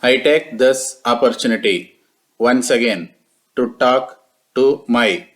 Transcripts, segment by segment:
I take this opportunity once again to talk to my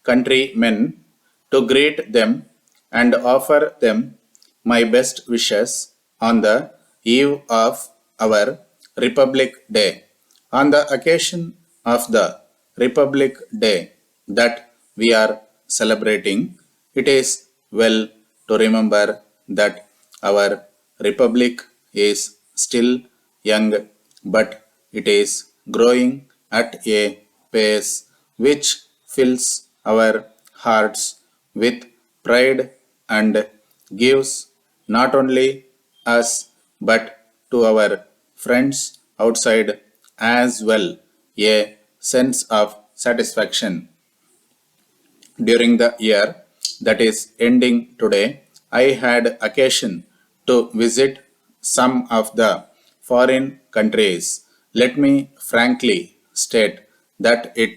countrymen, to greet them and offer them my best wishes on the eve of our Republic Day. On the occasion of the Republic Day that we are celebrating, it is well to remember that our Republic is still young, but it is growing at a pace which fills our hearts with pride and gives not only us but to our friends outside as well a sense of satisfaction. During the year that is ending today, I had occasion to visit some of the foreign countries. Let me frankly state that it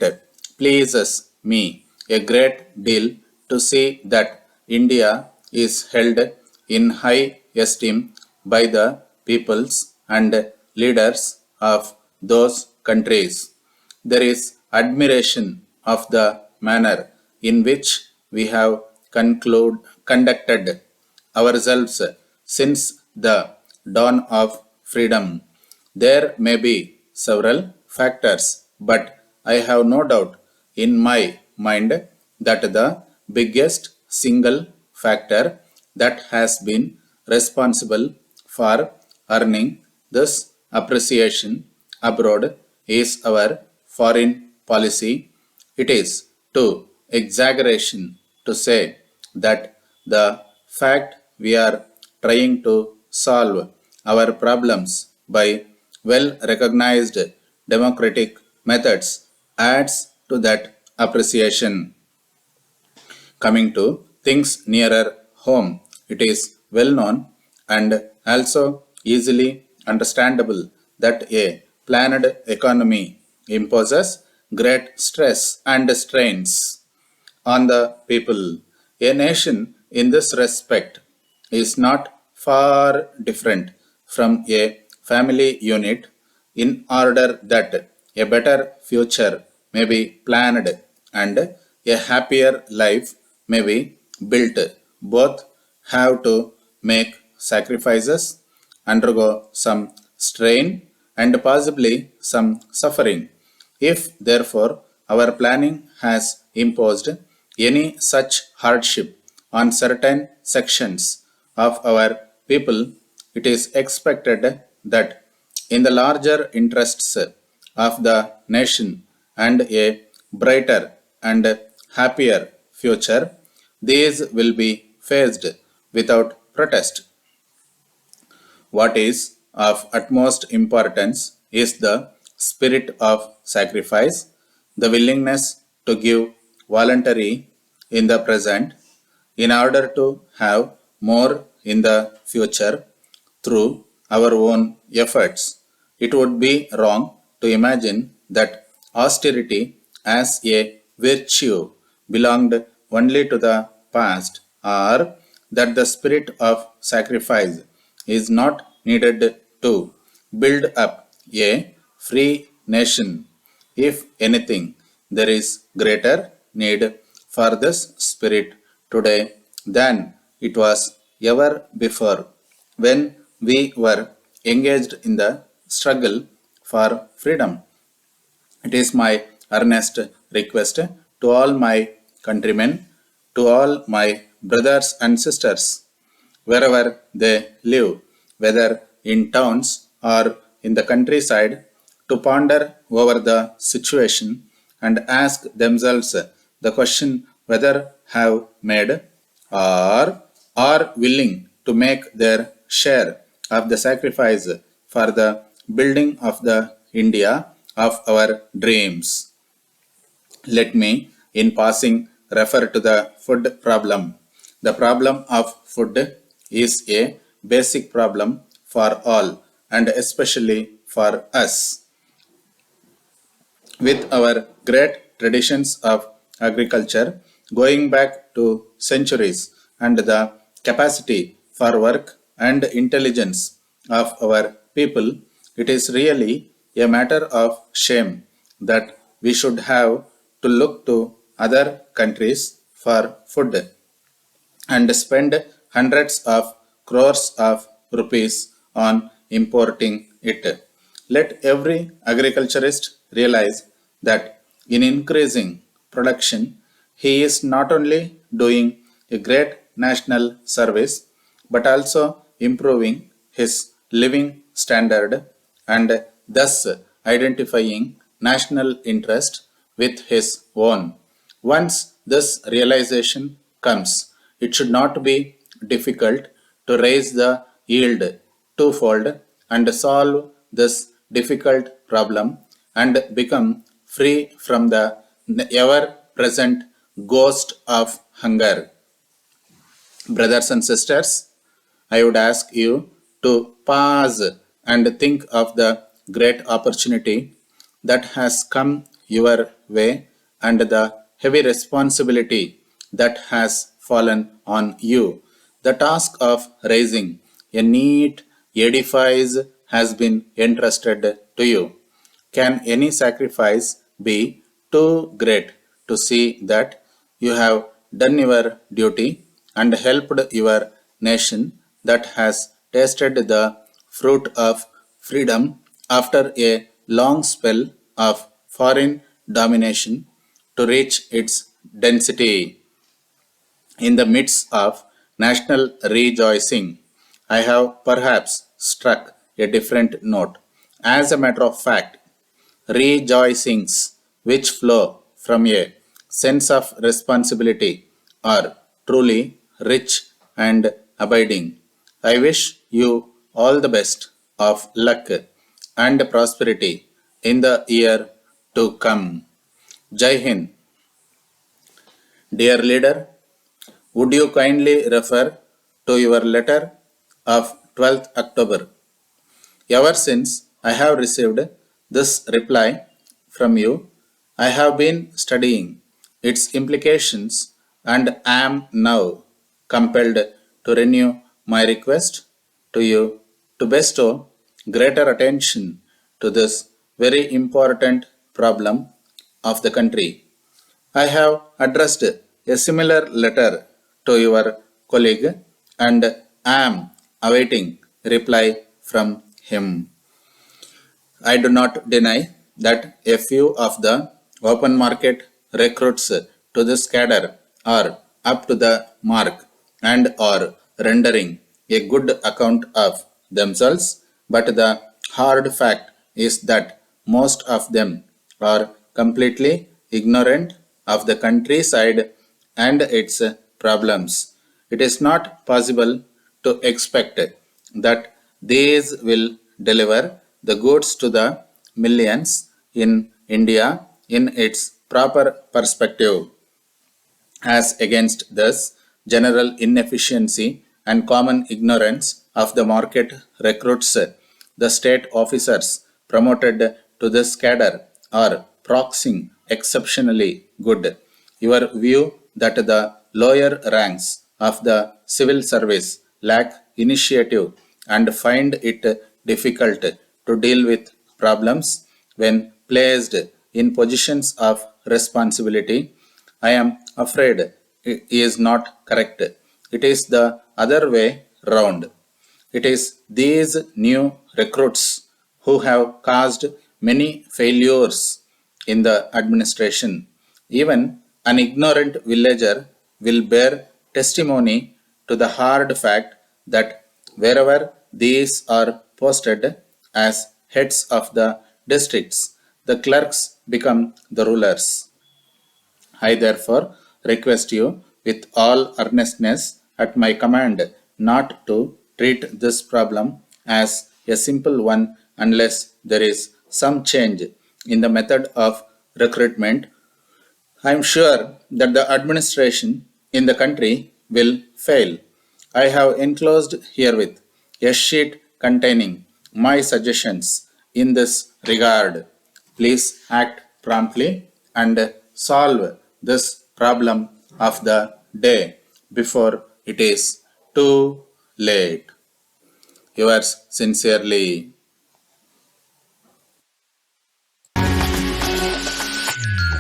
pleases me a great deal to see that India is held in high esteem by the peoples and leaders of those countries. There is admiration of the manner in which we have conducted ourselves since the dawn of freedom. There may be several factors, but I have no doubt in my mind that the biggest single factor that has been responsible for earning this appreciation abroad is our foreign policy. It is too exaggeration to say that the fact we are trying to solve our problems by well recognized democratic methods adds to that appreciation. Coming to things nearer home, it is well known and also easily understandable that a planned economy imposes great stress and strains on the people. A nation in this respect is not far different from a family unit in order that a better future may be planned and a happier life may be built. Both have to make sacrifices, undergo some strain, and possibly some suffering. If, therefore, our planning has imposed any such hardship on certain sections of our people, it is expected that in the larger interests of the nation and a brighter and happier future, these will be faced without protest. What is of utmost importance is the spirit of sacrifice, the willingness to give voluntary in the present in order to have more in the future through our own efforts. It would be wrong to imagine that austerity as a virtue belonged only to the past, or that the spirit of sacrifice is not needed to build up a free nation. If anything, there is greater need for this spirit today than it was ever before when we were engaged in the struggle for freedom. It is my earnest request to all my countrymen, to all my brothers and sisters, wherever they live, whether in towns or in the countryside, to ponder over the situation and ask themselves the question whether have made or are willing to make their share of the sacrifice for the building of the India of our dreams. Let me, in passing, refer to the food problem. The problem of food is a basic problem for all and especially for us. With our great traditions of agriculture going back to centuries and the capacity for work and intelligence of our people, It is really a matter of shame that we should have to look to other countries for food and spend hundreds of crores of rupees on importing it. Let every agriculturist realize that in increasing production, he is not only doing a great national service but also improving his living standard and thus identifying national interest with his own. Once this realization comes, it should not be difficult to raise the yield twofold and solve this difficult problem and become free from the ever present ghost of hunger. Brothers and sisters, I would ask you to pause and think of the great opportunity that has come your way and the heavy responsibility that has fallen on you. The task of raising a neat edifice has been entrusted to you. Can any sacrifice be too great to see that you have done your duty and helped your nation that has tasted the fruit of freedom after a long spell of foreign domination to reach its density? In the midst of national rejoicing, I have perhaps struck a different note. As a matter of fact, rejoicings which flow from a sense of responsibility are truly rich and abiding. I wish you all the best of luck and prosperity in the year to come. Jai Hind. Dear leader, would you kindly refer to your letter of 12th October? Ever since I have received this reply from you, I have been studying its implications and am now compelled to renew my request to you to bestow greater attention to this very important problem of the country. I have addressed a similar letter to your colleague and am awaiting reply from him. I do not deny that a few of the open market recruits to this cadre are up to the mark and are rendering a good account of themselves, but the hard fact is that most of them are completely ignorant of the countryside and its problems. It is not possible to expect that these will deliver the goods to the millions in India in its proper perspective. As against this general inefficiency and common ignorance of the market recruits, the state officers promoted to this cadre are proxying exceptionally good. Your view that the lower ranks of the civil service lack initiative and find it difficult to deal with problems when placed in positions of responsibility, I am afraid is not correct. It is the other way round. It is these new recruits who have caused many failures in the administration. Even an ignorant villager will bear testimony to the hard fact that wherever these are posted as heads of the districts, the clerks become the rulers. I therefore request you with all earnestness at my command not to treat this problem as a simple one unless there is some change in the method of recruitment. I am sure that the administration in the country will fail. I have enclosed herewith a sheet containing my suggestions in this regard. Please act promptly and solve this problem of the day before it is too late. Yours sincerely,